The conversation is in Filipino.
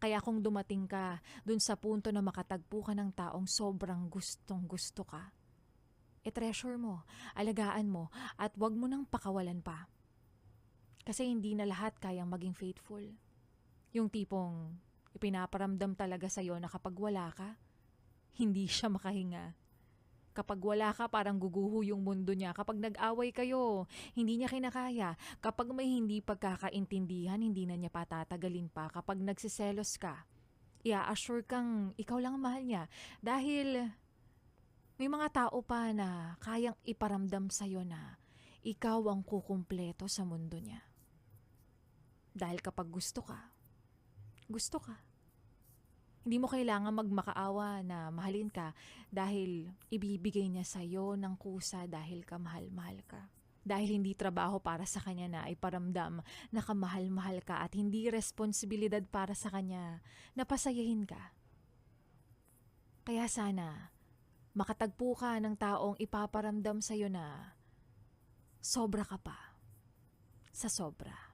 Kaya kung dumating ka dun sa punto na makatagpo ka ng taong sobrang gustong gusto ka, i-treasure mo, alagaan mo, at wag mo nang pakawalan pa. Kasi hindi na lahat kayang maging faithful. Yung tipong ipinaparamdam talaga sa'yo na kapag wala ka, hindi siya makahinga. Kapag wala ka, parang guguho yung mundo niya. Kapag nag-away kayo, hindi niya kinakaya. Kapag may hindi pagkakaintindihan, hindi na niya patatagalin pa. Kapag nagsiselos ka, i-assure kang ikaw lang ang mahal niya. Dahil may mga tao pa na kayang iparamdam sa'yo na ikaw ang kukumpleto sa mundo niya. Dahil kapag gusto ka, gusto ka. Hindi mo kailangan magmakaawa na mahalin ka dahil ibibigay niya sa'yo ng kusa dahil kamahal-mahal ka. Dahil hindi trabaho para sa kanya na iparamdam na kamahal-mahal ka at hindi responsibilidad para sa kanya na pasayahin ka. Kaya sana makatagpo ka ng taong ipaparamdam sa'yo na sobra ka pa sa sobra.